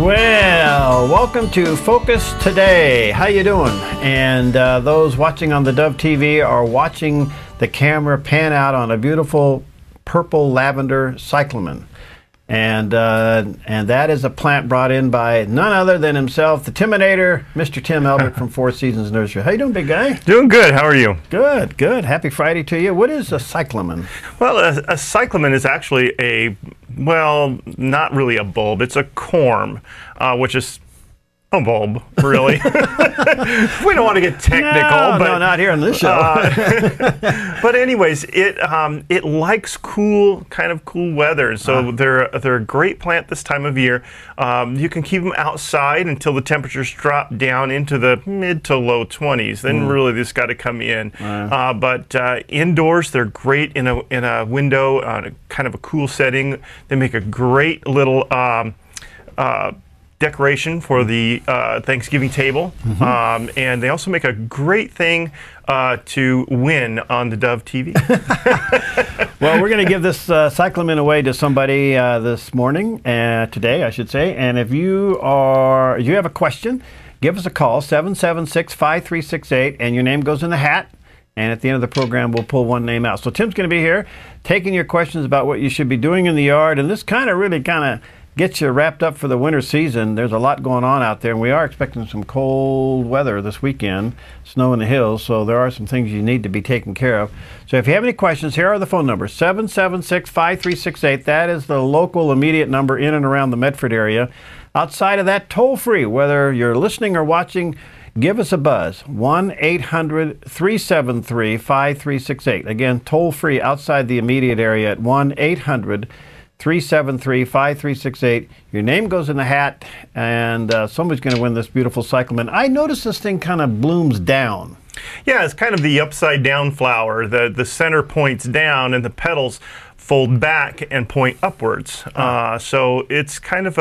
Well, welcome to Focus Today. How you doing? And those watching on theDove TV are watching the camera pan out on a beautiful purple lavender cyclamen. And that is a plant brought in by none other than himself, the Timinator, Mr. Tim Elbert from Four Seasons Nursery. How you doing, big guy? Doing good. How are you? Good, good. Happy Friday to you. What is a cyclamen? Well, a cyclamen is actually well, not really a bulb. It's a corm, which is a bulb, really. We don't want to get technical. No, not here on this show. But anyways, it likes cool weather. So they're a great plant this time of year. You can keep them outside until the temperatures drop down into the mid to low 20s. Then really this got to come in. But indoors, they're great in a window, kind of a cool setting. They make a great little decoration for the Thanksgiving table, and they also make a great thing to win on theDove TV. Well, we're going to give this cyclamen away to somebody this morning, today I should say, and if you have a question, give us a call, 776-5368, and your name goes in the hat. And at the end of the program, we'll pull one name out. So Tim's going to be here taking your questions about what you should be doing in the yard, and this really gets you wrapped up for the winter season. There's a lot going on out there, and we are expecting some cold weather this weekend, snow in the hills, so there are some things you need to be taken care of. So if you have any questions, here are the phone numbers, 776-5368. That is the local immediate number in and around the Medford area. Outside of that, toll free, whether you're listening or watching, give us a buzz, 1-800-373-5368. Again, toll free outside the immediate area at 1-800-373-5368. Your name goes in the hat, and somebody's going to win this beautiful cyclamen. I noticed this thing kind of blooms down. Yeah, it's kind of the upside down flower. The center points down and the petals fold back and point upwards. So it's kind of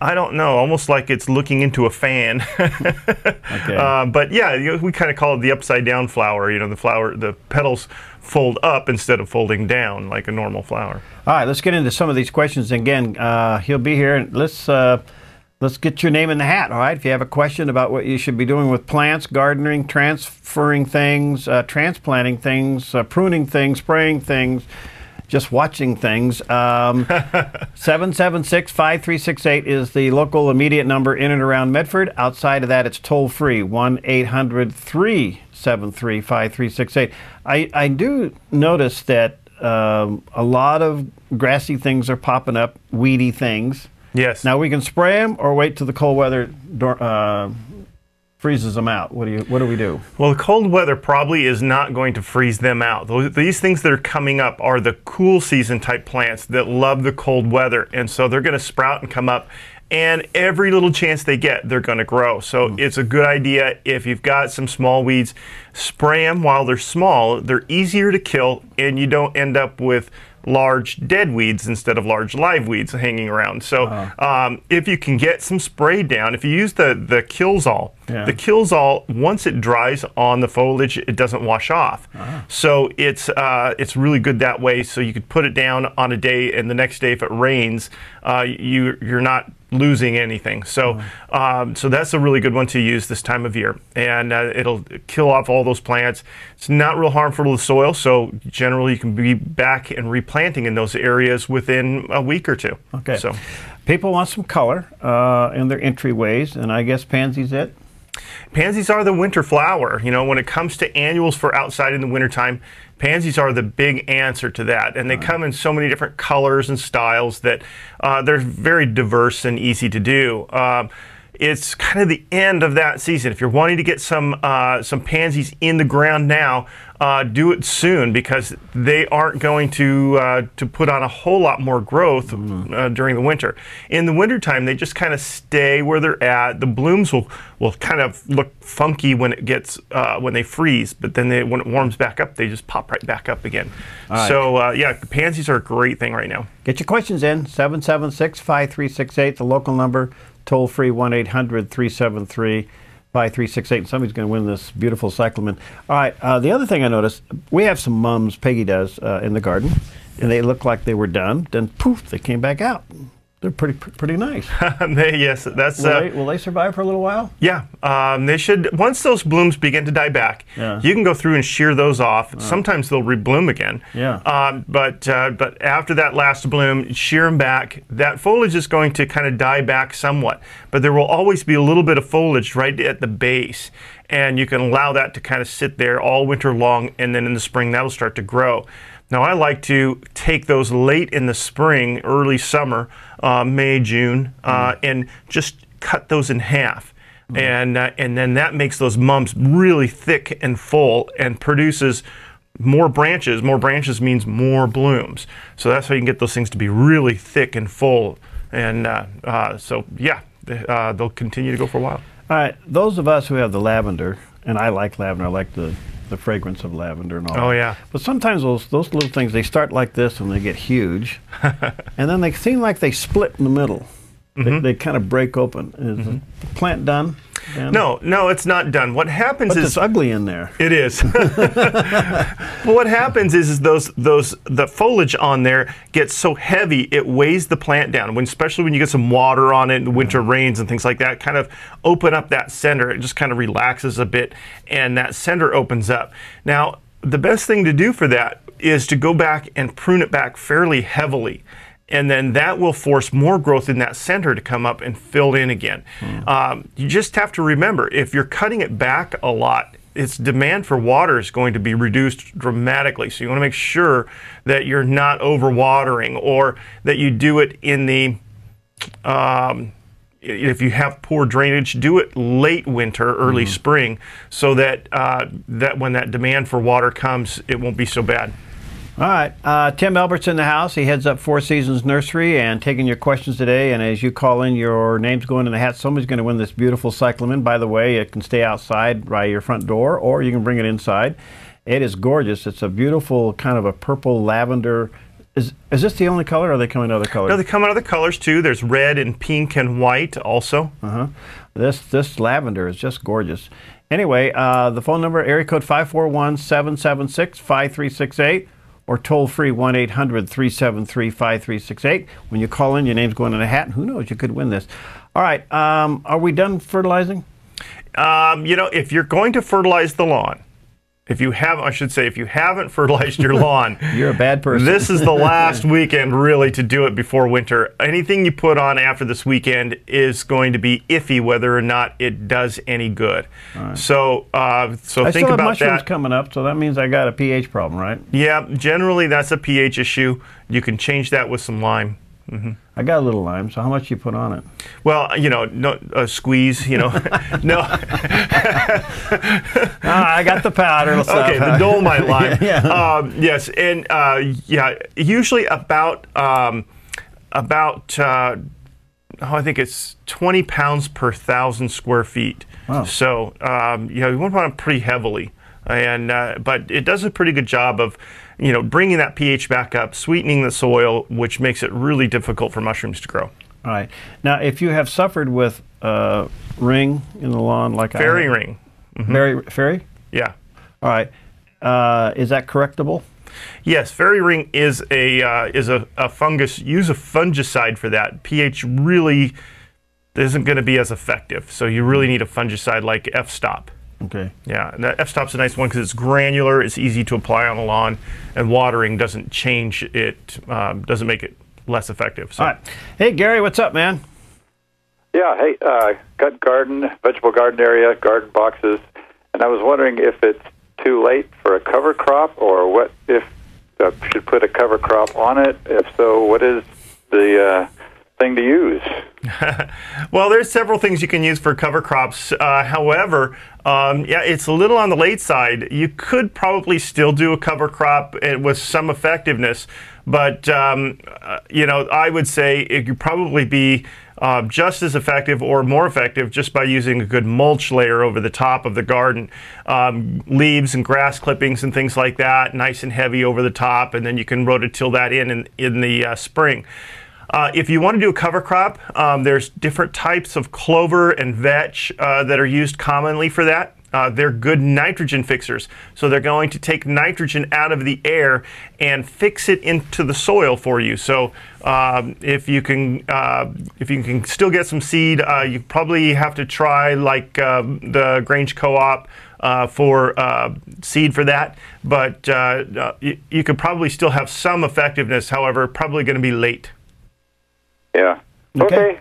I don't know, almost like it's looking into a fan. Okay. But yeah, we kind of call it the upside down flower. You know, the petals fold up instead of folding down like a normal flower. All right, let's get into some of these questions. Again, he'll be here. And let's get your name in the hat, all right? If you have a question about what you should be doing with plants, gardening, transferring things, transplanting things, pruning things, spraying things, just watching things. 776-5368 is the local immediate number in and around Medford. Outside of that, it's toll free, 1-800-373-5368. I do notice that a lot of grassy things are popping up, weedy things. Yes. Now we can spray them or wait till the cold weather freezes them out. What do we do? Well, the cold weather probably is not going to freeze them out. These things that are coming up are the cool season type plants that love the cold weather, and so they're going to sprout and come up, and every little chance they get, they're going to grow. So it's a good idea if you've got some small weeds, spray them while they're small. They're easier to kill, and you don't end up with large dead weeds instead of large live weeds hanging around. So if you can get some spray down, if you use the Killzall, the Killzall, once it dries on the foliage, it doesn't wash off. So it's really good that way. So you could put it down on a day, and the next day if it rains, you're not losing anything. So so that's a really good one to use this time of year, and it'll kill off all those plants. It's not real harmful to the soil, so generally you can be back and replanting in those areas within a week or two. Okay. So people want some color in their entryways, and I guess pansy's it. Pansies are the winter flower. You know, when it comes to annuals for outside in the wintertime, pansies are the big answer to that. And they come in so many different colors and styles that they're very diverse and easy to do. It's kind of the end of that season. If you're wanting to get some pansies in the ground now, do it soon, because they aren't going to put on a whole lot more growth during the winter. In the wintertime, they just kind of stay where they're at. The blooms will kind of look funky when it gets when they freeze, but then when it warms back up, they just pop right back up again. Right. So yeah, pansies are a great thing right now. Get your questions in, 776-5368, the local number. Toll free, 1-800-373-5368. And somebody's going to win this beautiful cyclamen. All right, the other thing I noticed, we have some mums, Peggy does, in the garden, and they look like they were done. Then poof, they came back out. They're pretty nice. Yes, that's. Will they survive for a little while? Yeah, they should. Once those blooms begin to die back, you can go through and shear those off. Sometimes they'll rebloom again. Yeah. But after that last bloom, shear them back. That foliage is going to kind of die back somewhat, but there will always be a little bit of foliage right at the base, and you can allow that to kind of sit there all winter long, and then in the spring that'll start to grow. Now I like to take those late in the spring, early summer, May, June, and just cut those in half. And then that makes those mums really thick and full and produces more branches. More branches means more blooms. So that's how you can get those things to be really thick and full. And so yeah, they'll continue to go for a while. All right, those of us who have the lavender, and I like lavender, I like the fragrance of lavender and all. Oh yeah. But sometimes those little things, they start like this and they get huge, and then they seem like they split in the middle. They kind of break open. Is the plant done? Dan? No, it's not done. What happens is it's ugly in there. It is. Well, what happens is the foliage on there gets so heavy it weighs the plant down. Especially when you get some water on it, and winter rains and things like that, kind of open up that center. It just kind of relaxes a bit, and that center opens up. Now, the best thing to do for that is to go back and prune it back fairly heavily. And then that will force more growth in that center to come up and fill in again. You just have to remember, if you're cutting it back a lot, its demand for water is going to be reduced dramatically. So you want to make sure that you're not overwatering, or that you do it in the, if you have poor drainage, do it late winter, early spring, so that, that when that demand for water comes, it won't be so bad. All right, Tim Elbert's in the house. He heads up Four Seasons Nursery and taking your questions today. And as you call in, your name's going in the hat. Somebody's going to win this beautiful cyclamen. By the way, it can stay outside by your front door, or you can bring it inside. It is gorgeous. It's a beautiful kind of a purple lavender. Is this the only color, or are they coming in other colors? No, they come in other colors too. There's red and pink and white also. This lavender is just gorgeous. Anyway, the phone number, area code 541-776-5368. Or toll-free 1-800-373-5368. When you call in, your name's going in a hat, and who knows, you could win this. All right, are we done fertilizing? You know, if you're going to fertilize the lawn, if you haven't fertilized your lawn, you're a bad person. This is the last weekend really to do it before winter. Anything you put on after this weekend is going to be iffy whether or not it does any good. Right. So think about that. I still have mushrooms coming up, so that means I got a pH problem, right? Yeah, generally that's a pH issue. You can change that with some lime. I got a little lime, so how much you put on it? Well, you know, no, a squeeze, you know. No. I got the powder. Okay, the dolomite lime. Yes, and yeah, usually about I think it's 20 pounds per 1,000 square feet. Wow. So, you know, you want to put on pretty heavily. And but it does a pretty good job of, you know, bringing that pH back up, sweetening the soil, which makes it really difficult for mushrooms to grow. All right. Now, if you have suffered with ring in the lawn, like fairy ring, fairy? Yeah. All right. Is that correctable? Yes, fairy ring is a fungus. Use a fungicide for that. pH really isn't going to be as effective, so you really need a fungicide like F-stop. Okay. Yeah, and that F-stop's a nice one because it's granular, it's easy to apply on the lawn, and watering doesn't change it, doesn't make it less effective. So. All right. Hey, Gary, what's up, man? Yeah, hey, got garden, vegetable garden area, garden boxes, and I was wondering if it's too late for a cover crop, or what if I should put a cover crop on it? If so, what is the thing to use? Well, there's several things you can use for cover crops. However, yeah, it's a little on the late side. You could probably still do a cover crop with some effectiveness, but you know, I would say it could probably be just as effective or more effective just by using a good mulch layer over the top of the garden. Leaves and grass clippings and things like that, nice and heavy over the top, and then you can rototill that in the spring. If you want to do a cover crop, there's different types of clover and vetch that are used commonly for that. they're good nitrogen fixers. So they're going to take nitrogen out of the air and fix it into the soil for you. So if you can still get some seed, you probably have to try like the Grange Co-op for seed for that, but you could probably still have some effectiveness. However, probably going to be late. Yeah. Okay.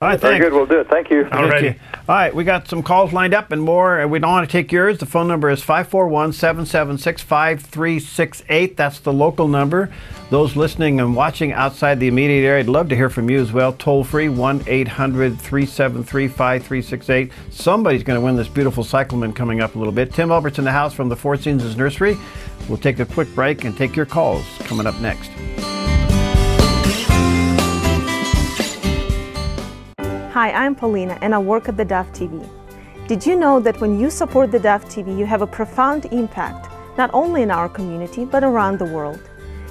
All right, Very thanks. good. We'll do it. Thank you. All right. All right, we got some calls lined up and more, and we don't want to take yours. The phone number is 541-776-5368. That's the local number. Those listening and watching outside the immediate area, I'd love to hear from you as well. Toll free, 1-800-373-5368. Somebody's going to win this beautiful cyclamen coming up a little bit. Tim Elbert's in the house from the Four Seasons Nursery. We'll take a quick break and take your calls coming up next. Hi, I'm Paulina and I work at theDove TV. Did you know that when you support theDove TV, you have a profound impact, not only in our community, but around the world?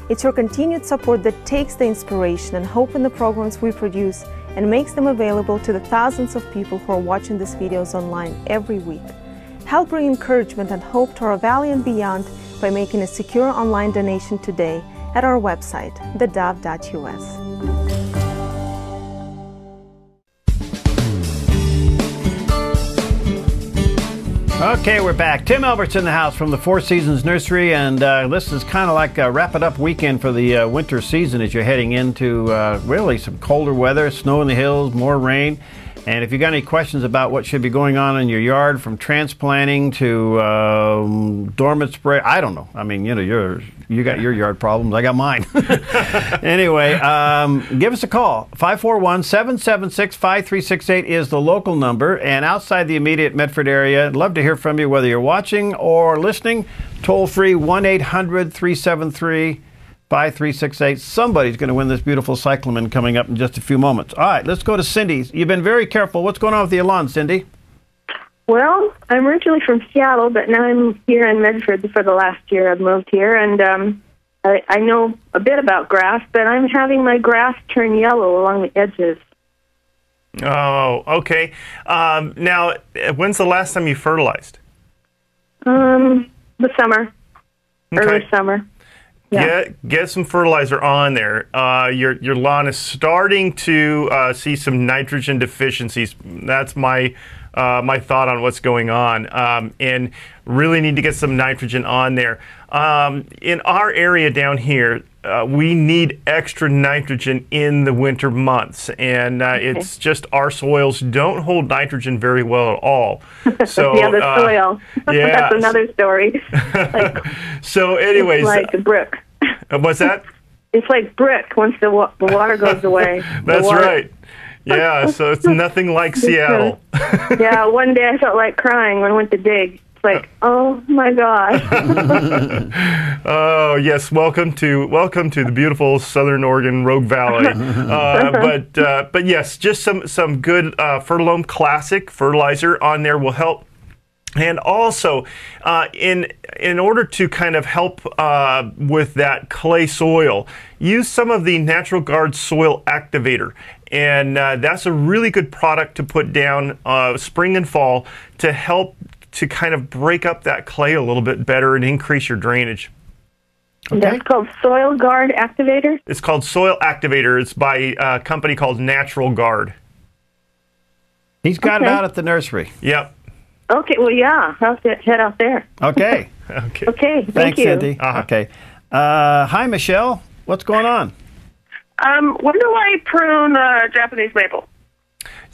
It's your continued support that takes the inspiration and hope in the programs we produce and makes them available to the thousands of people who are watching these videos online every week. Help bring encouragement and hope to our valley and beyond by making a secure online donation today at our website, thedove.us. Okay, we're back. Tim Elbert's in the house from the Four Seasons Nursery, and this is kind of like a wrap-it-up weekend for the winter season as you're heading into really some colder weather, snow in the hills, more rain. And if you got any questions about what should be going on in your yard, from transplanting to dormant spray, I don't know. I mean, you know, you got your yard problems, I got mine. Anyway, give us a call. 541-776-5368 is the local number, and outside the immediate Medford area, I'd love to hear from you whether you're watching or listening. Toll free, 1-800-373-5368. Somebody's going to win this beautiful cyclamen coming up in just a few moments. All right, let's go to Cindy. You've been very careful. What's going on with the lawn, Cindy? Well, I'm originally from Seattle, but now I'm here in Medford for the last year I've moved here, and I know a bit about grass, but I'm having my grass turn yellow along the edges. Oh, okay. Now, when's the last time you fertilized? The summer, early summer. Yeah. Get some fertilizer on there. Your lawn is starting to see some nitrogen deficiencies. That's my thought on what's going on, and really need to get some nitrogen on there. In our area down here, we need extra nitrogen in the winter months, and it's just our soils don't hold nitrogen very well at all. So yeah, the soil. Yeah, that's another story. So, anyways, it's like a brick. What's that? It's like brick once the water goes away. That's right. Yeah, so it's nothing like Seattle. Yeah, one day I felt like crying when I went to dig. It's like, oh my gosh. Oh yes, welcome to the beautiful Southern Oregon Rogue Valley. But yes, just some good Fertilome Classic fertilizer on there will help. And also, in order to kind of help with that clay soil, use some of the Natural Guard Soil Activator. And that's a really good product to put down spring and fall to help to kind of break up that clay a little bit better and increase your drainage. Okay. That's called Soil Guard Activator? It's called Soil Activator. It's by a company called Natural Guard. He's got it out at the nursery. Okay, Yep. well, yeah, I'll have to head out there. Okay. Okay, Thanks, you. Cindy. Okay. Hi, Michelle. What's going on? When do I prune Japanese maple?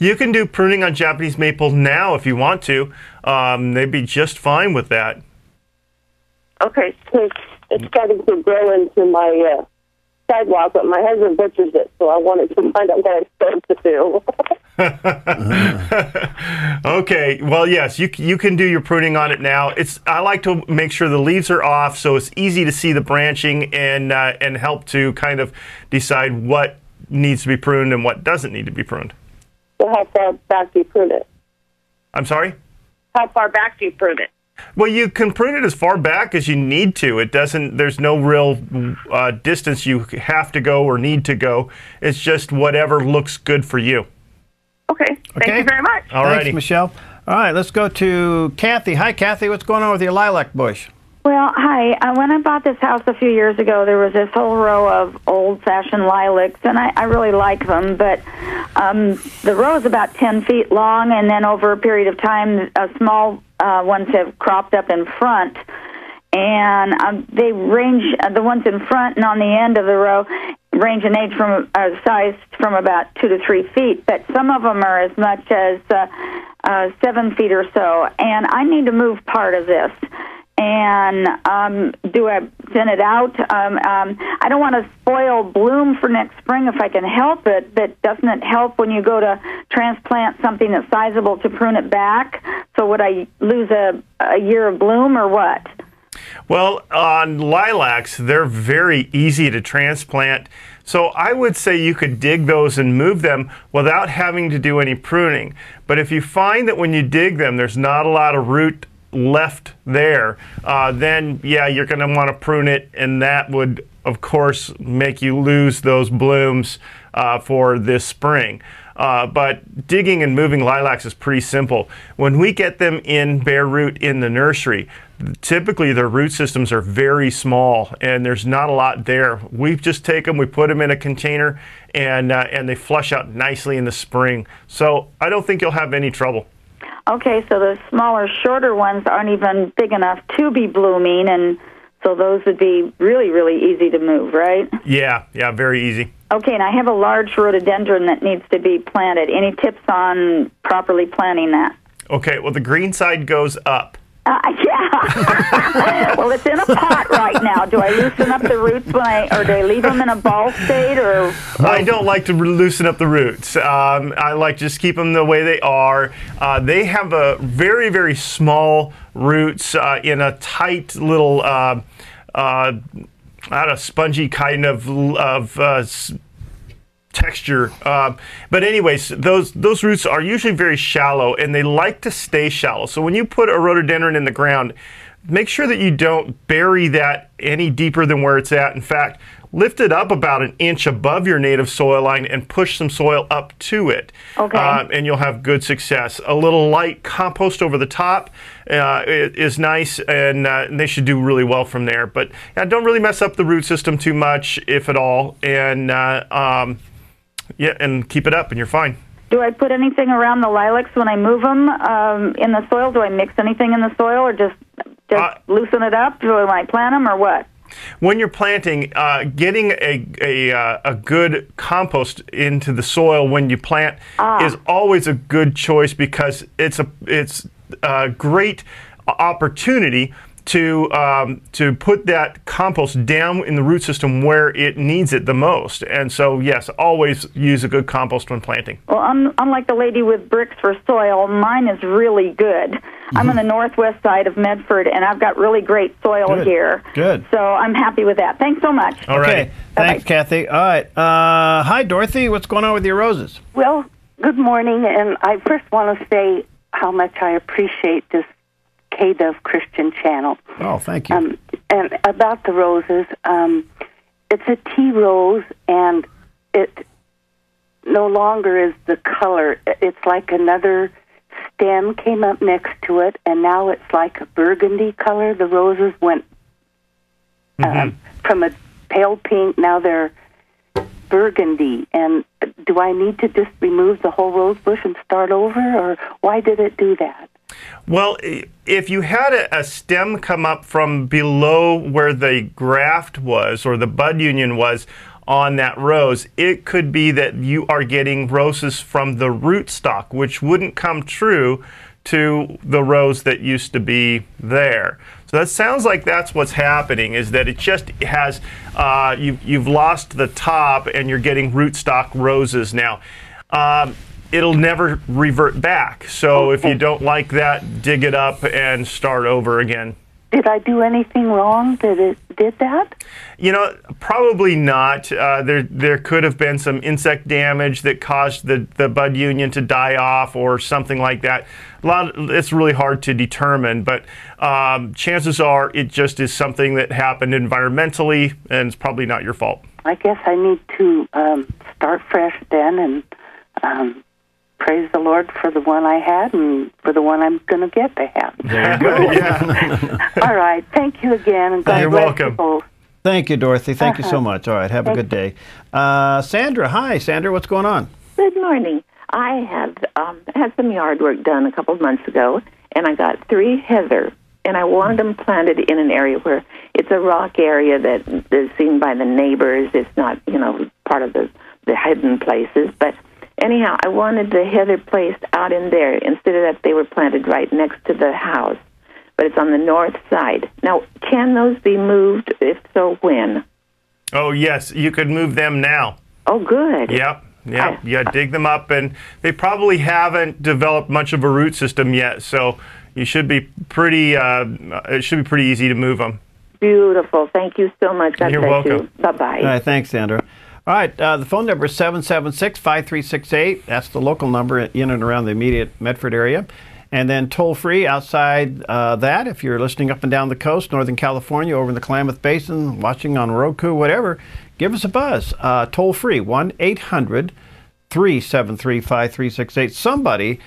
You can do pruning on Japanese maple now if you want to. They'd be just fine with that. Okay, because it's starting to grow into my sidewalk, but my husband butchers it, so I wanted to find out what I'm supposed to do. Okay, well, yes, you can do your pruning on it now. I like to make sure the leaves are off so it's easy to see the branching and help to kind of decide what needs to be pruned and what doesn't need to be pruned. So how far back do you prune it? I'm sorry? How far back do you prune it? Well, you can prune it as far back as you need to. There's no real distance you have to go or need to go. It's just whatever looks good for you. Okay. Thank you very much. All righty. Thanks, Michelle. All right, let's go to Kathy. Hi, Kathy. What's going on with your lilac bush? Well, hi. When I bought this house a few years ago, there was this whole row of old-fashioned lilacs, and I really like them, but the row is about 10 feet long, and then over a period of time, small ones have cropped up in front, and they range, the ones in front and on the end of the row range in age from size from about 2 to 3 feet, but some of them are as much as 7 feet or so, and I need to move part of this. And do I send it out? I don't want to spoil bloom for next spring if I can help it, but doesn't it help when you go to transplant something that's sizable to prune it back? So would I lose a year of bloom or what? Well, on lilacs, they're very easy to transplant. So I would say you could dig those and move them without having to do any pruning. But if you find that when you dig them, there's not a lot of root left there, then yeah, you're going to want to prune it, and that would of course make you lose those blooms for this spring. But digging and moving lilacs is pretty simple. When we get them in bare root in the nursery, typically their root systems are very small and there's not a lot there. We just take them, we put them in a container, and they flush out nicely in the spring. So I don't think you'll have any trouble. Okay, so the smaller, shorter ones aren't even big enough to be blooming, and so those would be really, really easy to move, right? Yeah, very easy. Okay, and I have a large rhododendron that needs to be planted. Any tips on properly planting that? Okay, well, the green side goes up. Yeah. Well, it's in a pot right now. Do I loosen up the roots or do I leave them in a ball state? Or I don't like to loosen up the roots. I like to just keep them the way they are. They have a very, very small roots in a tight little, not a spongy kind of texture, but anyways, those roots are usually very shallow, and they like to stay shallow. So when you put a rhododendron in the ground, make sure that you don't bury that any deeper than where it's at. In fact, lift it up about an inch above your native soil line and push some soil up to it. Okay. And you'll have good success. A little light compost over the top is nice, and they should do really well from there. But don't really mess up the root system too much, if at all, and yeah, and keep it up, and you're fine. Do I put anything around the lilacs when I move them in the soil? Do I mix anything in the soil, or just loosen it up when I plant them, or what? When you're planting, getting a good compost into the soil when you plant is always a good choice, because it's a great opportunity to put that compost down in the root system where it needs it the most. And so, yes, always use a good compost when planting. Well, unlike the lady with bricks for soil, mine is really good. Mm-hmm. I'm on the northwest side of Medford, and I've got really great soil here. Good. So I'm happy with that. Thanks so much. All right. Okay. Thanks, Kathy. All right. Hi, Dorothy. What's going on with your roses? Well, good morning, and I first want to say how much I appreciate this theDove Christian channel. Oh, thank you. And about the roses, it's a tea rose, and it no longer is the color. It's like another stem came up next to it, and now it's like a burgundy color. The roses went from a pale pink, now they're burgundy. And do I need to just remove the whole rose bush and start over, or why did it do that? Well, if you had a stem come up from below where the graft was, or the bud union was on that rose, it could be that you are getting roses from the rootstock, which wouldn't come true to the rose that used to be there. So that sounds like that's what's happening, is that it just has, you've lost the top and you're getting rootstock roses now. It'll never revert back. So if you don't like that, dig it up and start over again. Did I do anything wrong that it did that? You know, probably not. There could have been some insect damage that caused the bud union to die off, or something like that. It's really hard to determine, but chances are it just is something that happened environmentally, and it's probably not your fault. I guess I need to start fresh then and praise the Lord for the one I had and for the one I'm going to get to have. There you go. Yeah. All right. Thank you again. And God You're bless welcome. you both. Thank you, Dorothy. Thank you so much. All right, have a good day. Sandra, hi. Sandra, what's going on? Good morning. I have had some yard work done a couple of months ago, and I got 3 heather, and I wanted them planted in an area where it's a rock area that is seen by the neighbors. It's not, part of the hidden places. But anyhow, I wanted the heather placed out in there. Instead of that, they were planted right next to the house, but it's on the north side. Now, can those be moved? If so, when? Oh, yes. You could move them now. Oh, good. Yep. Yeah, dig them up, and they probably haven't developed much of a root system yet, so you should be pretty. It should be pretty easy to move them. Beautiful. Thank you so much. God You're bless welcome. you. Bye-bye. All right, thanks, Sandra. All right, the phone number is 776-5368. That's the local number in and around the immediate Medford area. And then toll-free outside that, if you're listening up and down the coast, Northern California, over in the Klamath Basin, watching on Roku, whatever, give us a buzz. Toll-free, 1-800-373-5368. Somebody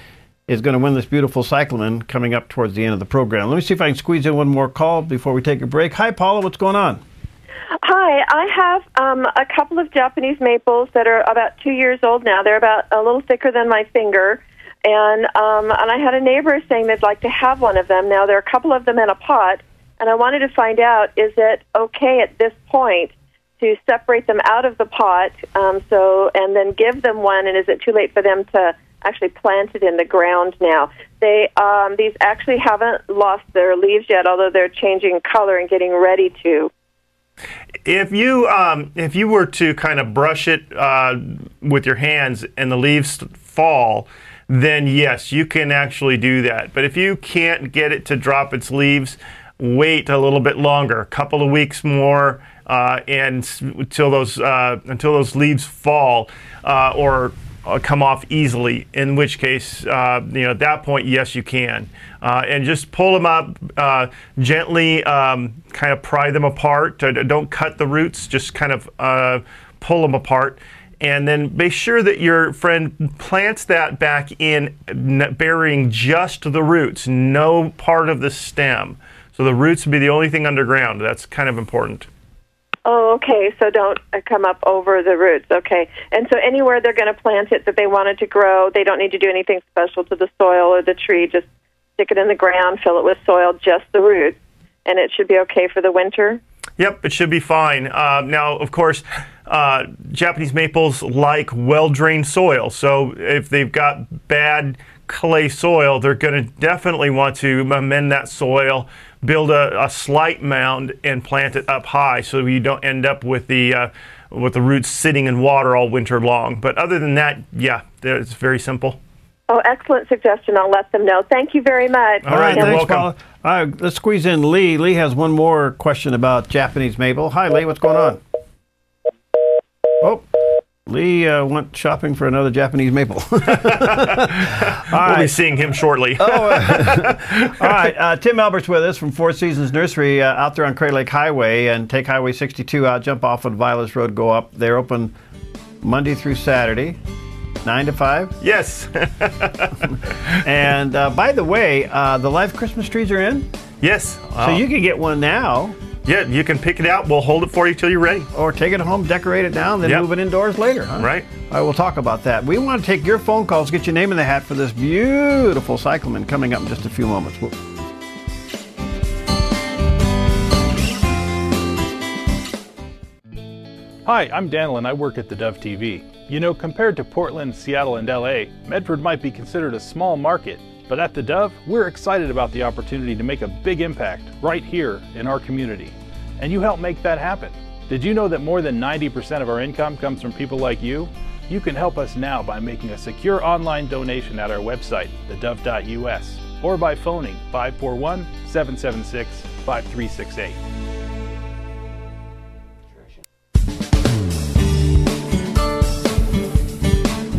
is going to win this beautiful cyclamen coming up towards the end of the program. Let me see if I can squeeze in one more call before we take a break. Hi, Paula. What's going on? Hi, I have a couple of Japanese maples that are about 2 years old now. They're about a little thicker than my finger. And I had a neighbor saying they'd like to have one of them. Now, there are a couple of them in a pot, and I wanted to find out, is it okay at this point to separate them out of the pot and then give them one, and is it too late for them to actually plant it in the ground now? These actually haven't lost their leaves yet, although they're changing color and getting ready to. If you were to kind of brush it with your hands and the leaves fall, then yes, you can actually do that. But if you can't get it to drop its leaves, wait a little bit longer, a couple of weeks more, and until those leaves fall or come off easily. In which case, at that point, yes, you can, and just pull them up gently, kind of pry them apart. Don't cut the roots; just kind of pull them apart. And then make sure that your friend plants that back in, burying just the roots, no part of the stem. So the roots would be the only thing underground. That's kind of important. Oh, okay. So don't come up over the roots. Okay. And so anywhere they're going to plant it that they want it to grow, they don't need to do anything special to the soil or the tree. Just stick it in the ground, fill it with soil, just the roots, and it should be okay for the winter? Yep, it should be fine. Now, of course, Japanese maples like well-drained soil. So if they've got bad clay soil, they're going to definitely want to amend that soil, build a slight mound, and plant it up high so you don't end up with the roots sitting in water all winter long. But other than that, yeah, it's very simple. Oh, excellent suggestion. I'll let them know. Thank you very much. All right, Thanks, you're welcome. Paula. All right, let's squeeze in Lee. Lee has one more question about Japanese maple. Hi, Lee. What's going on? Oh, Lee went shopping for another Japanese maple. We'll be seeing him shortly. All right, Tim Elbert's with us from Four Seasons Nursery out there on Crater Lake Highway, and take Highway 62 out, jump off on Vilas Road, go up. They're open Monday through Saturday, 9 to 5? Yes. And by the way, the live Christmas trees are in? Yes. So you can get one now. Yeah, you can pick it out. We'll hold it for you till you're ready. Or take it home, decorate it down, then move it indoors later. Huh? Right. All right, we'll talk about that. We want to take your phone calls, get your name in the hat for this beautiful cyclamen coming up in just a few moments. Hi, I'm Daniel and I work at theDove TV. You know, compared to Portland, Seattle, and LA, Medford might be considered a small market, but at theDove, we're excited about the opportunity to make a big impact right here in our community. And you help make that happen. Did you know that more than 90% of our income comes from people like you? You can help us now by making a secure online donation at our website, thedove.us, or by phoning 541-776-5368.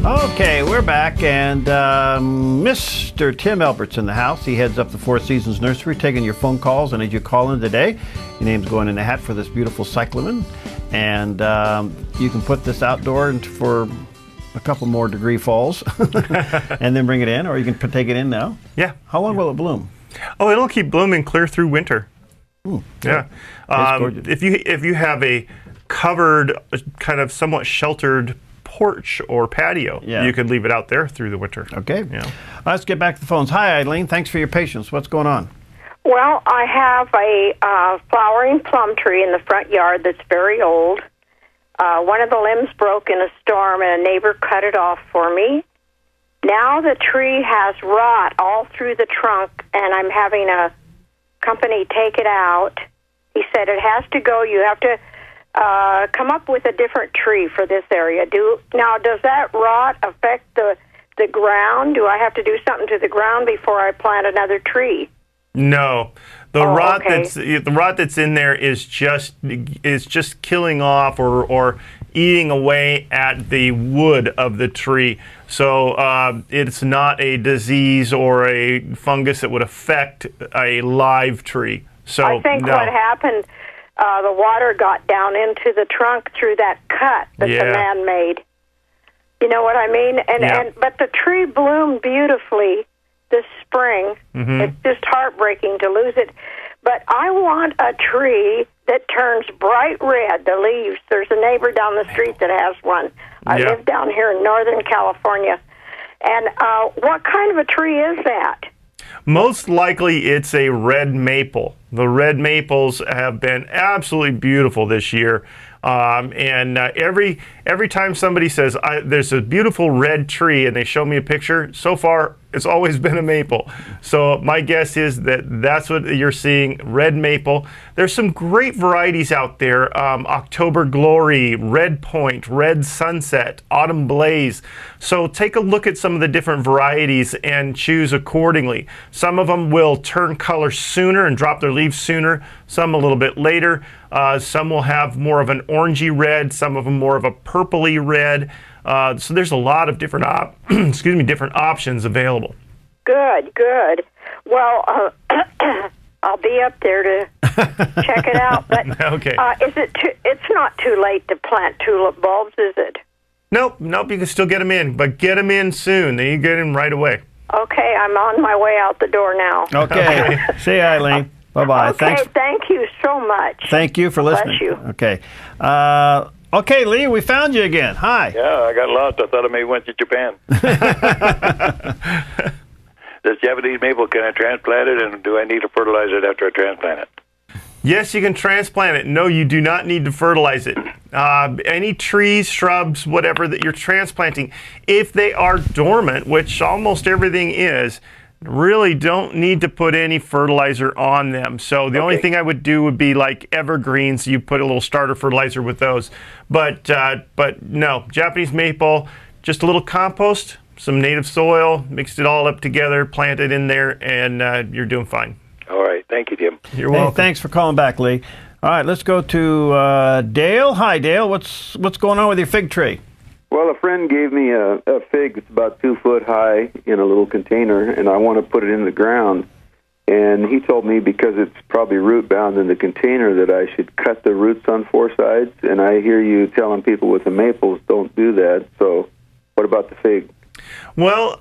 Okay, we're back, and Mr. Tim Elbert's in the house. He heads up the Four Seasons Nursery, taking your phone calls, and as you call in today, your name's going in the hat for this beautiful cyclamen, and you can put this outdoor for a couple more degree falls and then bring it in, or you can take it in now. Yeah. How long will it bloom? Oh, it'll keep blooming clear through winter. Yeah. It's if you have a covered, kind of somewhat sheltered porch or patio, you could leave it out there through the winter. Okay. Yeah. Let's get back to the phones. Hi, Eileen. Thanks for your patience. What's going on? Well, I have a flowering plum tree in the front yard that's very old. One of the limbs broke in a storm, and a neighbor cut it off for me. Now the tree has rot all through the trunk, and I'm having a company take it out. He said it has to go. You have to come up with a different tree for this area. Now, does that rot affect the ground? Do I have to do something to the ground before I plant another tree? No, the rot that's in there is just killing off or eating away at the wood of the tree. So it's not a disease or a fungus that would affect a live tree. So I think what happened, the water got down into the trunk through that cut that the man made. You know what I mean? But the tree bloomed beautifully this spring. It's just heartbreaking to lose it. But I want a tree that turns bright red, the leaves. There's a neighbor down the street that has one. I live down here in Northern California. And what kind of a tree is that? Most likely it's a red maple. The red maples have been absolutely beautiful this year. Every time somebody says, there's a beautiful red tree, and they show me a picture, so far it's always been a maple. So my guess is that that's what you're seeing, red maple. There's some great varieties out there, October Glory, Red Point, Red Sunset, Autumn Blaze. So take a look at some of the different varieties and choose accordingly. Some of them will turn color sooner and drop their leaves sooner, some a little bit later. Some will have more of an orangey red, some of them more of a purpley red. So there's a lot of different different options available. Good. Well, I'll be up there to check it out. But okay. It's not too late to plant tulip bulbs, is it? Nope. You can still get them in, but get them in soon. Then you get them right away. Okay, I'm on my way out the door now. Okay. See you, Eileen. Bye-bye. Okay, thank you so much. Thank you for listening. Bless you. Okay. Okay, Lee, we found you again. Hi. Yeah, I got lost. I thought I maybe went to Japan. This Japanese maple, can I transplant it, and do I need to fertilize it after I transplant it? Yes, you can transplant it. No, you do not need to fertilize it. Any trees, shrubs, whatever that you're transplanting, if they are dormant, which almost everything is, really don't need to put any fertilizer on them. So the only thing I would do would be like evergreens. You put a little starter fertilizer with those. But no, Japanese maple, just a little compost, some native soil, mixed it all up together, plant it in there, and you're doing fine. All right. Thank you, Jim. You're welcome. Thanks for calling back, Lee. All right, let's go to Dale. Hi, Dale. What's going on with your fig tree? Well, a friend gave me a fig that's about 2 foot high in a little container, and I want to put it in the ground. And he told me because it's probably root bound in the container that I should cut the roots on 4 sides. And I hear you telling people with the maples don't do that. So what about the fig? Well,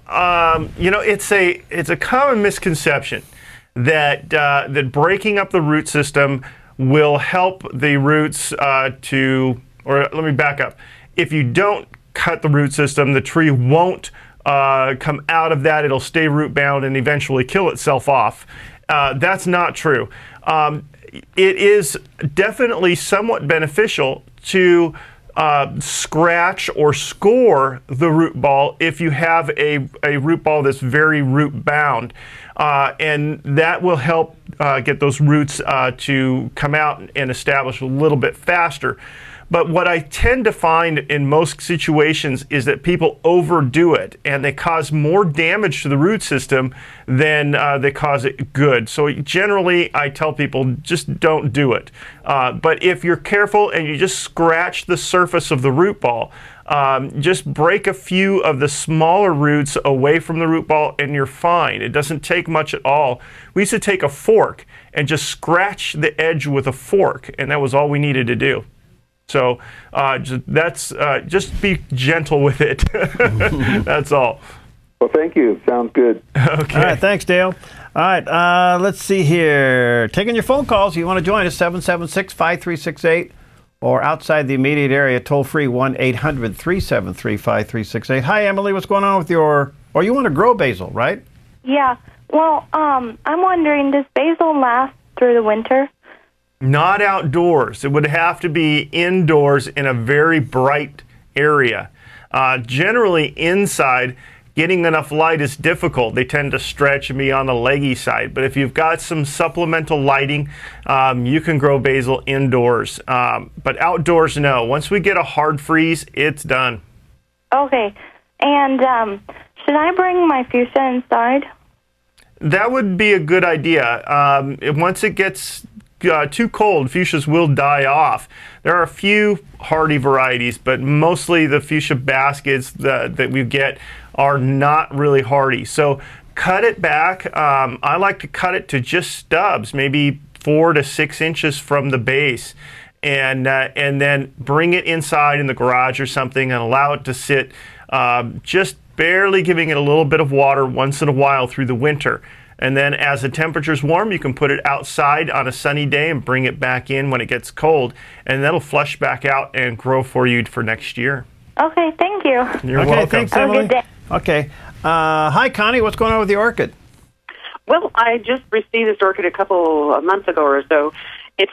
it's a common misconception that that breaking up the root system will help the roots or let me back up. If you don't cut the root system, the tree won't come out of that. It'll stay root bound and eventually kill itself off. That's not true. It is definitely somewhat beneficial to scratch or score the root ball if you have a root ball that's very root bound. And that will help get those roots to come out and establish a little bit faster. But what I tend to find in most situations is that people overdo it and they cause more damage to the root system than they cause it good. So generally, I tell people just don't do it. But if you're careful and you just scratch the surface of the root ball, just break a few of the smaller roots away from the root ball and you're fine. It doesn't take much at all. We used to take a fork and just scratch the edge with a fork, and that was all we needed to do. So just be gentle with it. That's all. Well, thank you. Sounds good. Okay. All right, thanks, Dale. All right, let's see here. Taking your phone calls. You want to join us, 776-5368, or outside the immediate area, toll-free 1-800-373-5368. Hi, Emily. What's going on with or you want to grow basil, right? Yeah. Well, I'm wondering, does basil last through the winter? Not outdoors. It would have to be indoors in a very bright area. Generally, inside, getting enough light is difficult. They tend to stretch and be on the leggy side. But if you've got some supplemental lighting, you can grow basil indoors. But outdoors, no. Once we get a hard freeze, it's done. Okay. And should I bring my fuchsia inside? That would be a good idea. Once it gets too cold, fuchsias will die off. There are a few hardy varieties, but mostly the fuchsia baskets that we get are not really hardy. So cut it back. I like to cut it to just stubs, maybe 4 to 6 inches from the base, and then bring it inside in the garage or something and allow it to sit, just barely giving it a little bit of water once in a while through the winter. And then as the temperature's warm, you can put it outside on a sunny day and bring it back in when it gets cold, and that'll flush back out and grow for you for next year. Okay, thank you. You're welcome. Thanks, Emily. Have a good day. Okay. Hi, Connie. What's going on with the orchid? Well, I just received this orchid a couple of months ago or so. It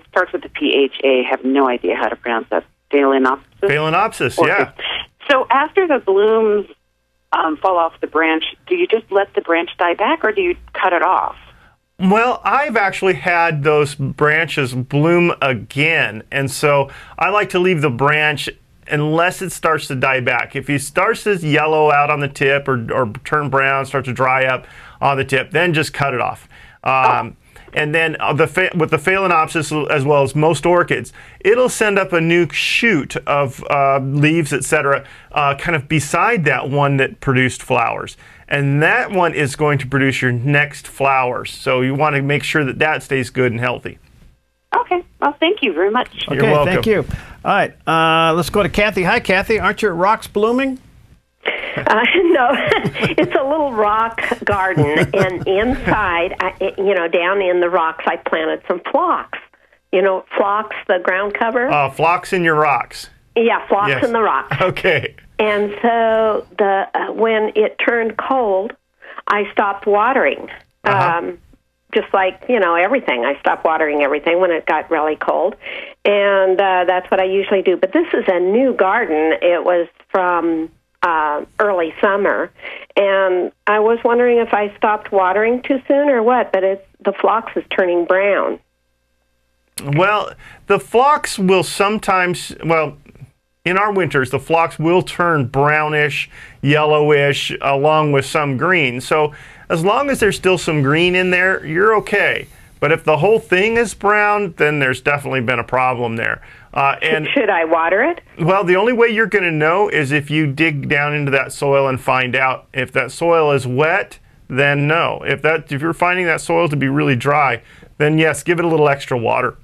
starts with the PHA. Have no idea how to pronounce that. Phalaenopsis? Phalaenopsis, yeah. So after the blooms fall off the branch, do you just let the branch die back, or do you cut it off? Well, I've actually had those branches bloom again, and so I like to leave the branch unless it starts to die back. If it starts to yellow out on the tip or turn brown, start to dry up on the tip, then just cut it off. And then with the Phalaenopsis, as well as most orchids, it'll send up a new shoot of leaves, etc., kind of beside that one that produced flowers. And that one is going to produce your next flowers. So you want to make sure that that stays good and healthy. Okay. Well, thank you very much. You're welcome. Thank you. All right, let's go to Kathy. Hi, Kathy. Aren't your rocks blooming? No, it's a little rock garden, and inside, down in the rocks, I planted some phlox. You know, phlox, the ground cover? Phlox in your rocks. Yeah, phlox Yes. in the rocks. Okay. And so when it turned cold, I stopped watering. Just like, everything. I stopped watering everything when it got really cold. And that's what I usually do. But this is a new garden. It was from early summer. And I was wondering if I stopped watering too soon or what. But the phlox is turning brown. Well, the phlox will sometimes, in our winters, the phlox will turn brownish, yellowish, along with some green. So as long as there's still some green in there, you're okay. But if the whole thing is brown, then there's definitely been a problem there. And should I water it? Well, the only way you're going to know is if you dig down into that soil and find out. If that soil is wet, then no. If you're finding that soil to be really dry, then yes, give it a little extra water.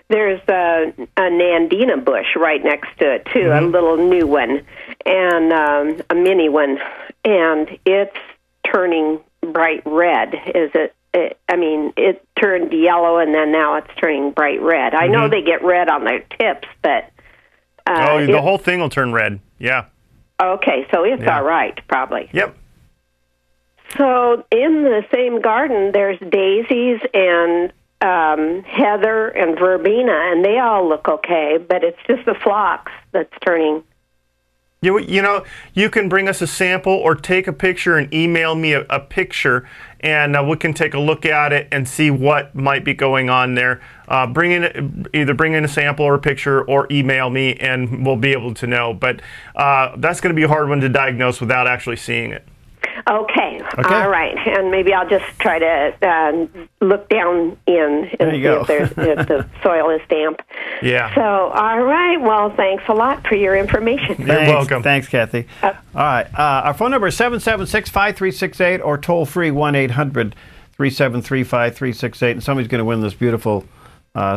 There's a Nandina bush right next to it, too, a little new one, and a mini one, and it's turning bright red. It turned yellow, and then now it's turning bright red. I know they get red on their tips, but... the whole thing will turn red, yeah. Okay, so it's all right, probably. Yep. So in the same garden, there's daisies and heather and verbena, and they all look okay, but it's just the phlox that's turning. You can bring us a sample or take a picture and email me a picture, and we can take a look at it and see what might be going on there. Either bring in a sample or a picture, or email me, and we'll be able to know. But that's going to be a hard one to diagnose without actually seeing it. Okay. All right. And maybe I'll just try to look down in and see if the soil is damp. Yeah. So, all right. Well, thanks a lot for your information. You're welcome. Thanks, Kathy. All right. Our phone number is 776-5368 or toll free 1-800-373-5368. And somebody's going to win this beautiful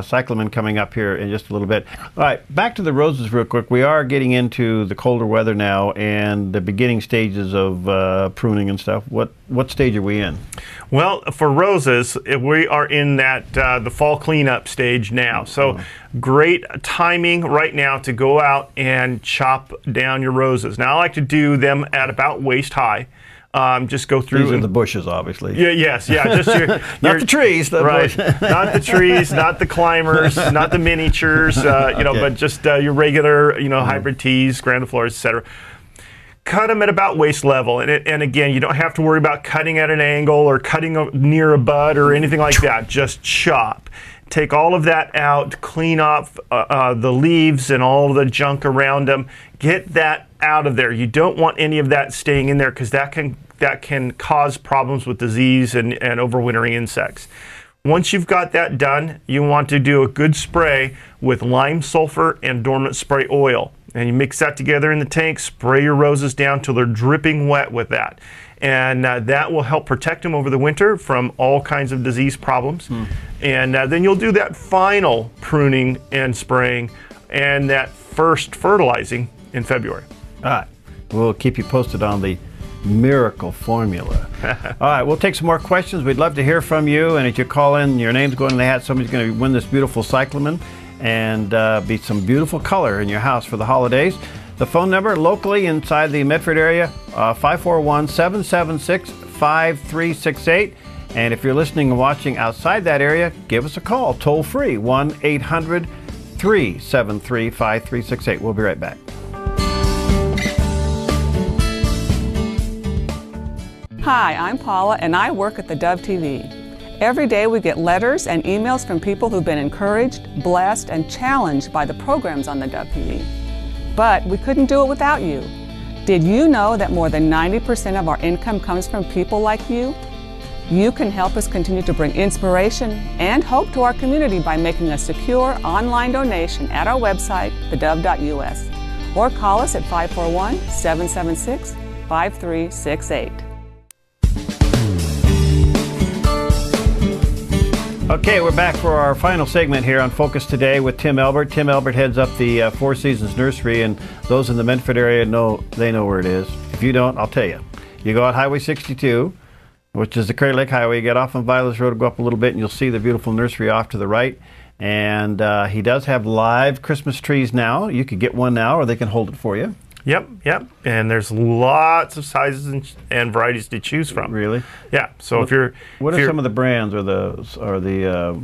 cyclamen coming up here in just a little bit. All right, back to the roses real quick. We are getting into the colder weather now and the beginning stages of pruning and stuff. What stage are we in? Well, for roses, we are in that the fall cleanup stage now. So great timing right now to go out and chop down your roses. Now I like to do them at about waist high. Just go through. These are the bushes, obviously. Yeah, yes, yeah. Just not the trees, right? Not the trees, not the climbers, not the miniatures. But just your regular, hybrid teas, grandifloras, etc. Cut them at about waist level, and again, you don't have to worry about cutting at an angle or cutting near a bud or anything like that. Just chop. Take all of that out, clean off the leaves and all the junk around them. Get that out of there. You don't want any of that staying in there because that can cause problems with disease and overwintering insects. Once you've got that done, you want to do a good spray with lime sulfur and dormant spray oil. And you mix that together in the tank, spray your roses down till they're dripping wet with that. And that will help protect them over the winter from all kinds of disease problems. And then you'll do that final pruning and spraying and that first fertilizing in February. All right. We'll keep you posted on the miracle formula. All right, we'll take some more questions. We'd love to hear from you. And if you call in, your name's going in the hat. Somebody's going to win this beautiful cyclamen and be some beautiful color in your house for the holidays. The phone number locally inside the Medford area, 541-776-5368. And if you're listening and watching outside that area, give us a call, toll free, 1-800-373-5368. We'll be right back. Hi, I'm Paula, and I work at theDove TV. Every day we get letters and emails from people who've been encouraged, blessed, and challenged by the programs on theDove TV. But we couldn't do it without you. Did you know that more than 90% of our income comes from people like you? You can help us continue to bring inspiration and hope to our community by making a secure online donation at our website, thedove.us, or call us at 541-776-5368. Okay, we're back for our final segment here on Focus Today with Tim Elbert. Tim Elbert heads up the Four Seasons Nursery, and those in the Medford area know where it is. If you don't, I'll tell you. You go out Highway 62, which is the Crater Lake Highway. You get off on Violet's Road, go up a little bit, and you'll see the beautiful nursery off to the right. And he does have live Christmas trees now. You could get one now, or they can hold it for you. Yep. And there's lots of sizes and varieties to choose from. Really? Yeah. So what are some of the brands or the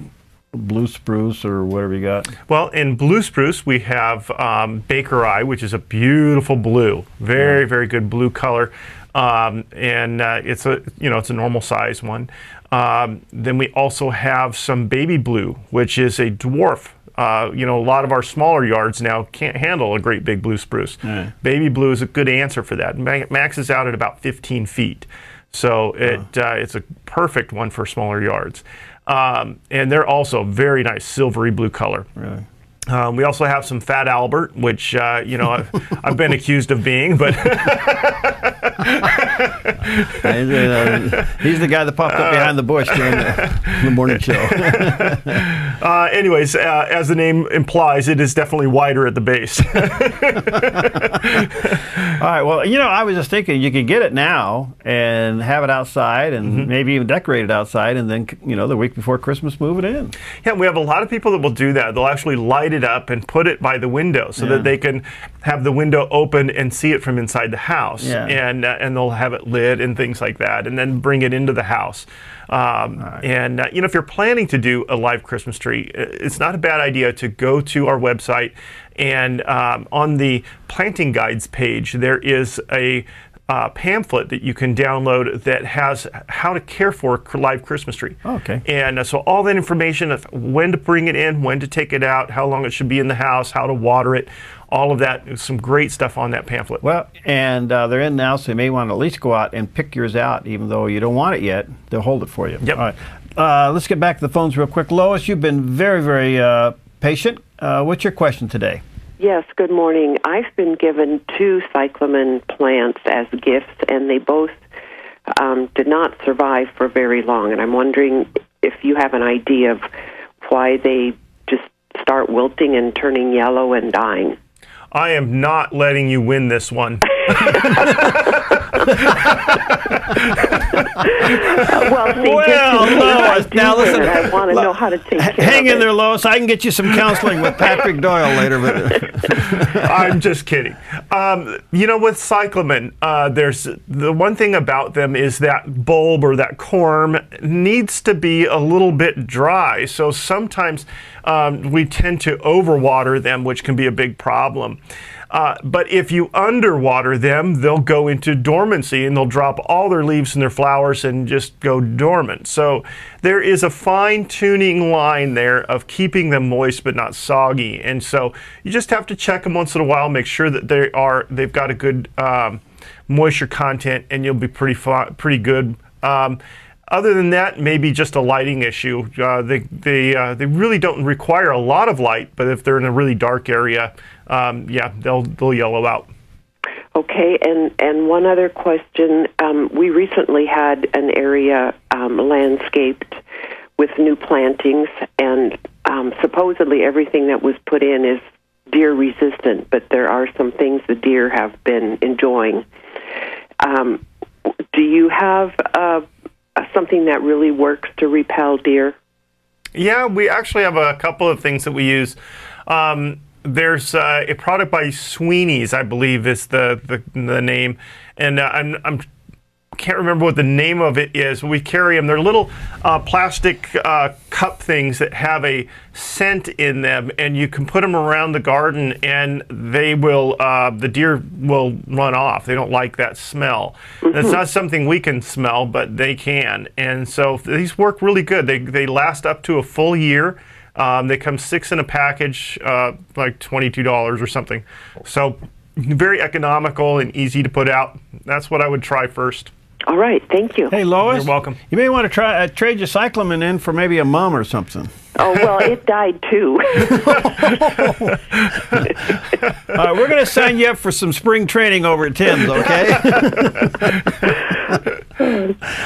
blue spruce or whatever you got? Well, in blue spruce we have Baker Eye, which is a beautiful blue, very good blue color, and it's a normal size one. Then we also have some baby blue, which is a dwarf. A lot of our smaller yards now can't handle a great big blue spruce. Baby blue is a good answer for that. Maxes out at about 15 feet. So it's a perfect one for smaller yards. And they're also very nice silvery blue color. Really? We also have some Fat Elbert, which, I've been accused of being, but... He's the guy that popped up behind the bush during the morning show. Anyways, as the name implies, it is definitely wider at the base. All right, well, I was just thinking you could get it now and have it outside and maybe even decorate it outside and then, the week before Christmas, move it in. Yeah, we have a lot of people that will do that. They'll actually light it up and put it by the window so that they can have the window open and see it from inside the house. And they'll have it lit and things like that, and then bring it into the house. And if you're planning to do a live Christmas tree, it's not a bad idea to go to our website, and on the planting guides page there is a pamphlet that you can download that has how to care for a live Christmas tree. Okay. And so all that information of when to bring it in, when to take it out, how long it should be in the house, how to water it, all of that, some great stuff on that pamphlet. Well, and they're in now, so you may want to at least go out and pick yours out, even though you don't want it yet. They'll hold it for you. Yep. All right. Let's get back to the phones real quick. Lois, you've been very, very patient. What's your question today? Yes, good morning. I've been given 2 cyclamen plants as gifts, and they both did not survive for very long. And I'm wondering if you have an idea of why they start wilting and turning yellow and dying. I am not letting you win this one. Well, see, Lois, now listen. I want to know how to take care Hang of in it. there, Lois. I can get you some counseling with Patrick Doyle later. But I'm just kidding. You know, with cyclamen, there's the one thing about them is that bulb or that corm needs to be a little bit dry. So sometimes we tend to overwater them, which can be a big problem. But if you underwater them, they'll go into dormancy and they'll drop all their leaves and their flowers and just go dormant. So there is a fine-tuning line there of keeping them moist but not soggy. And so you just have to check them once in a while, make sure that they've got a good moisture content, and you'll be pretty good. Other than that, maybe just a lighting issue. They really don't require a lot of light, but if they're in a really dark area, yeah, they'll yellow out. Okay, and one other question. We recently had an area landscaped with new plantings, and supposedly everything that was put in is deer resistant, but there are some things the deer have been enjoying. Do you have something that really works to repel deer? Yeah, we actually have a couple of things that we use. There's a product by Sweeney's, I believe is the name, and I can't remember what the name of it is. We carry them. They're little plastic cup things that have a scent in them, and you can put them around the garden, and they will the deer will run off. They don't like that smell. Mm-hmm. It's not something we can smell, but they can, and so these work really good. They last up to a full year. They come 6 in a package, like $22 or something. So very economical and easy to put out. That's what I would try first. All right, thank you. Hey, Lois. You're welcome. You may want to try trade your cyclamen in for maybe a mum or something. Oh, well, it died too. We're going to sign you up for some spring training over at Tim's, okay?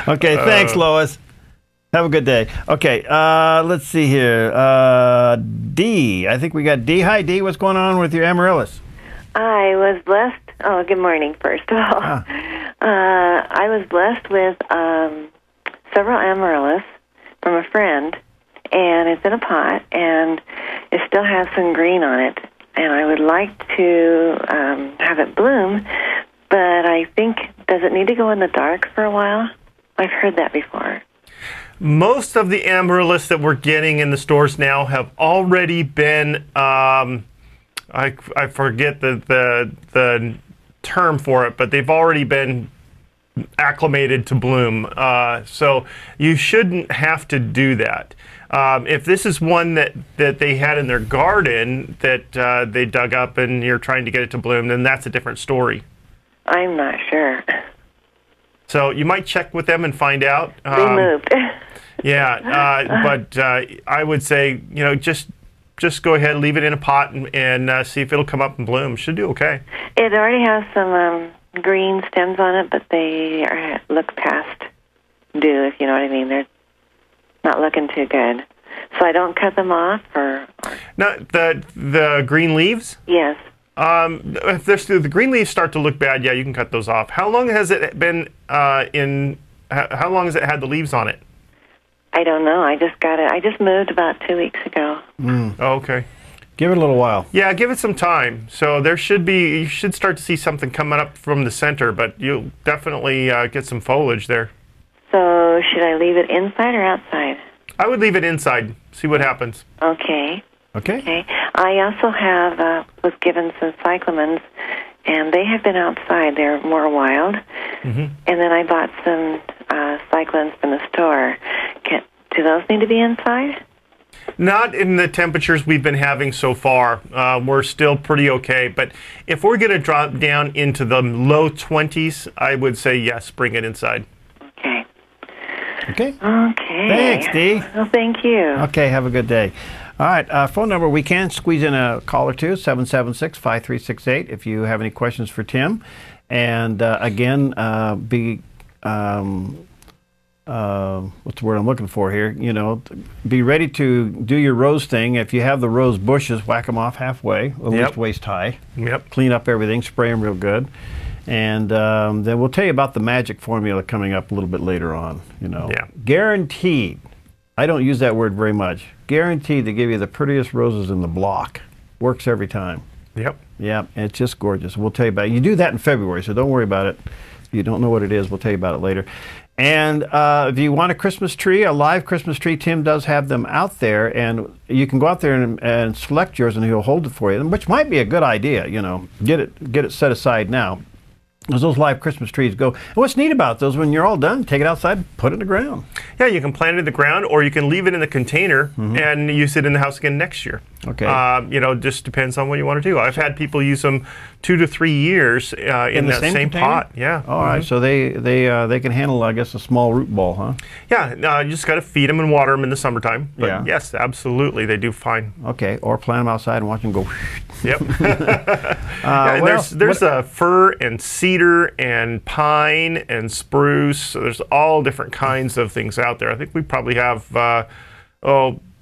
Okay, thanks, Lois. Have a good day. Okay, let's see here. Dee, I think we got Dee. Hi, Dee. What's going on with your amaryllis? I was blessed. Oh, good morning, first of all. I was blessed with several amaryllis from a friend, and it's in a pot, and it still has some green on it. And I would like to have it bloom, but I think, does it need to go in the dark for a while? I've heard that before. Most of the amaryllis that we're getting in the stores now have already been, I forget the term for it, but they've already been acclimated to bloom. So you shouldn't have to do that. If this is one that they had in their garden that they dug up and you're trying to get it to bloom, then that's a different story. I'm not sure. So you might check with them and find out. They moved. Yeah, but I would say, you know, just go ahead, leave it in a pot, and see if it'll come up and bloom. Should do okay. It already has some green stems on it, but they look past due, if you know what I mean. They're not looking too good. So I don't cut them off, or... No, the green leaves? Yes. If the green leaves start to look bad, yeah, you can cut those off. How long has it been how long has it had the leaves on it? I don't know. I just got it. I just moved about 2 weeks ago. Oh, okay. Give it a little while. Yeah, give it some time. So you should start to see something coming up from the center, but you'll definitely get some foliage there. So should I leave it inside or outside? I would leave it inside. See what happens. Okay. Okay. I also was given some cyclamens, and they have been outside. They're more wild. Mm-hmm. And then I bought some cyclamens from the store. Do those need to be inside? Not in the temperatures we've been having so far. We're still pretty okay. But if we're going to drop down into the low 20s, I would say yes, bring it inside. Okay. Okay. Okay. Thanks, Dee. Well, thank you. Okay, have a good day. All right, phone number, we can squeeze in a call or two, 776-5368, if you have any questions for Tim. And again, be what's the word I'm looking for here? You know, be ready to do your rose thing. If you have the rose bushes, whack them off halfway, at least waist high. Yep. Clean up everything, spray them real good. And then we'll tell you about the magic formula coming up a little bit later on. You know, guaranteed. I don't use that word very much. Guaranteed to give you the prettiest roses in the block. Works every time. Yep. Yeah, it's just gorgeous. We'll tell you about it. You do that in February, so don't worry about it. If you don't know what it is, we'll tell you about it later. And if you want a Christmas tree, a live Christmas tree, Tim does have them out there, and you can go out there and select yours, and he'll hold it for you, which might be a good idea. You know, get it set aside now. As those live Christmas trees go. And what's neat about those, when you're all done, take it outside, put it in the ground. Yeah, you can plant it in the ground, or you can leave it in the container and use it in the house again next year. Okay. You know, just depends on what you want to do. I've had people use them 2 to 3 years in that same pot. Yeah. All right. So they can handle, I guess, a small root ball, huh? Yeah. You just got to feed them and water them in the summertime. But yes, absolutely, they do fine. Okay. Or plant them outside and watch them go. Yep. There's fir and cedar and pine and spruce. So there's all different kinds of things out there. I think we probably have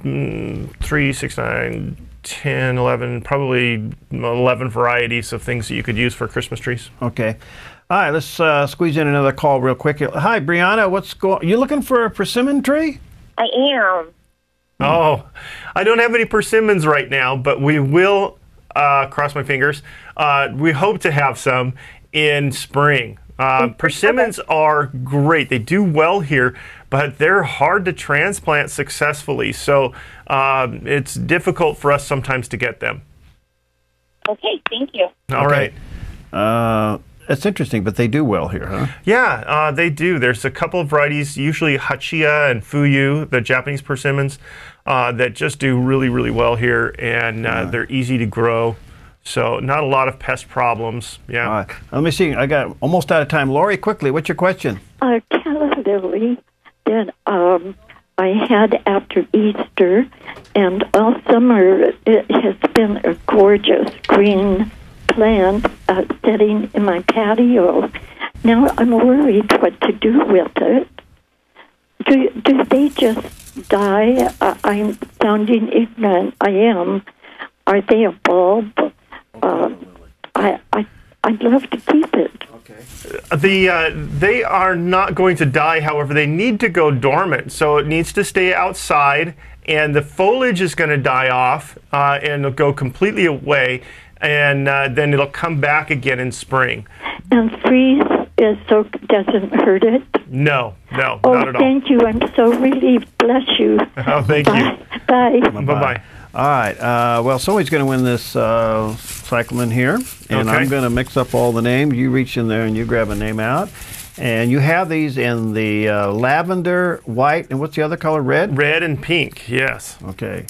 3, 6, 9, 10, 11, probably 11 varieties of things that you could use for Christmas trees. Okay. All right, let's squeeze in another call real quick. Hi, Brianna. You looking for a persimmon tree? I am. Oh, I don't have any persimmons right now, but we will, cross my fingers, we hope to have some in spring. Persimmons are great. They do well here, but they're hard to transplant successfully. So it's difficult for us sometimes to get them. Okay, thank you. All right. That's interesting, but they do well here, huh? Yeah, they do. There's a couple of varieties, usually Hachiya and Fuyu, the Japanese persimmons, that just do really, really well here, and they're easy to grow. So not a lot of pest problems. Yeah. All right. Let me see. I got almost out of time. Lori, quickly, what's your question? Calla lily that I had after Easter, and all summer it has been a gorgeous green plant sitting in my patio. Now I'm worried what to do with it. Do they just die? I'm sounding ignorant. I am. Are they a bulb? I'd love to keep it. They are not going to die. However, they need to go dormant, so it needs to stay outside, and the foliage is going to die off, and it'll go completely away, and then it'll come back again in spring. And freeze doesn't hurt it? No, not at all. Thank you. I'm so relieved. Bless you. Oh, thank you. Bye. Bye-bye. All right. Well, somebody's going to win this cyclamen here, and I'm going to mix up all the names. You reach in there and you grab a name out. And you have these in the lavender, white, and what's the other color? Red? Red and pink, yes. Okay.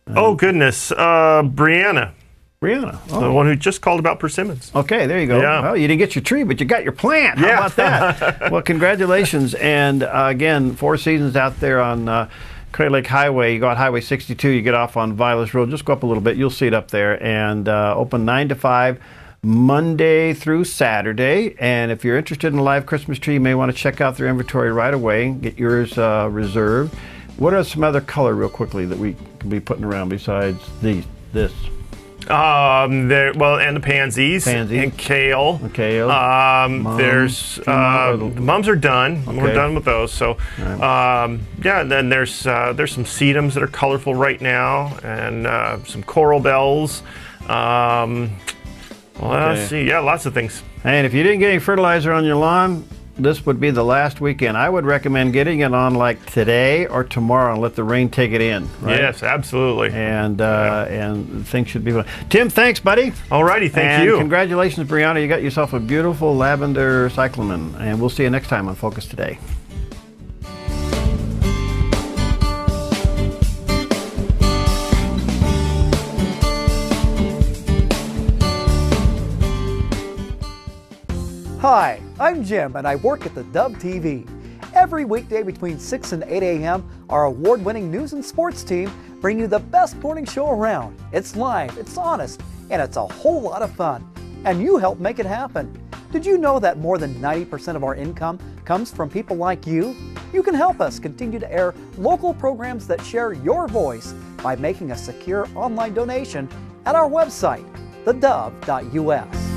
Oh, goodness. Brianna. Brianna. Oh. The one who just called about persimmons. Okay, there you go. Yeah. Well, you didn't get your tree, but you got your plant. How about that? Well, congratulations. And again, 4 Seasons out there on Crater Lake Highway. You go out Highway 62, you get off on Violet Road. Just go up a little bit. You'll see it up there. And open 9 to 5, Monday through Saturday. And if you're interested in a live Christmas tree, you may want to check out their inventory right away. Get yours reserved. What are some other color, real quickly, that we can be putting around besides this? And the pansies and kale. There's the mums are done. Okay. We're done with those. So and then there's some sedums that are colorful right now, and some coral bells. Let's see. Yeah, lots of things. And if you didn't get any fertilizer on your lawn, this would be the last weekend. I would recommend getting it on like today or tomorrow and let the rain take it in. Right? Yes, absolutely. And things should be fun. Tim, thanks, buddy. All righty, thank you. Congratulations, Brianna. You got yourself a beautiful lavender cyclamen. And we'll see you next time on Focus Today. Hi, I'm Jim, and I work at theDove TV. Every weekday between 6 and 8 a.m., our award-winning news and sports team bring you the best morning show around. It's live, it's honest, and it's a whole lot of fun. And you help make it happen. Did you know that more than 90% of our income comes from people like you? You can help us continue to air local programs that share your voice by making a secure online donation at our website, theDove.us.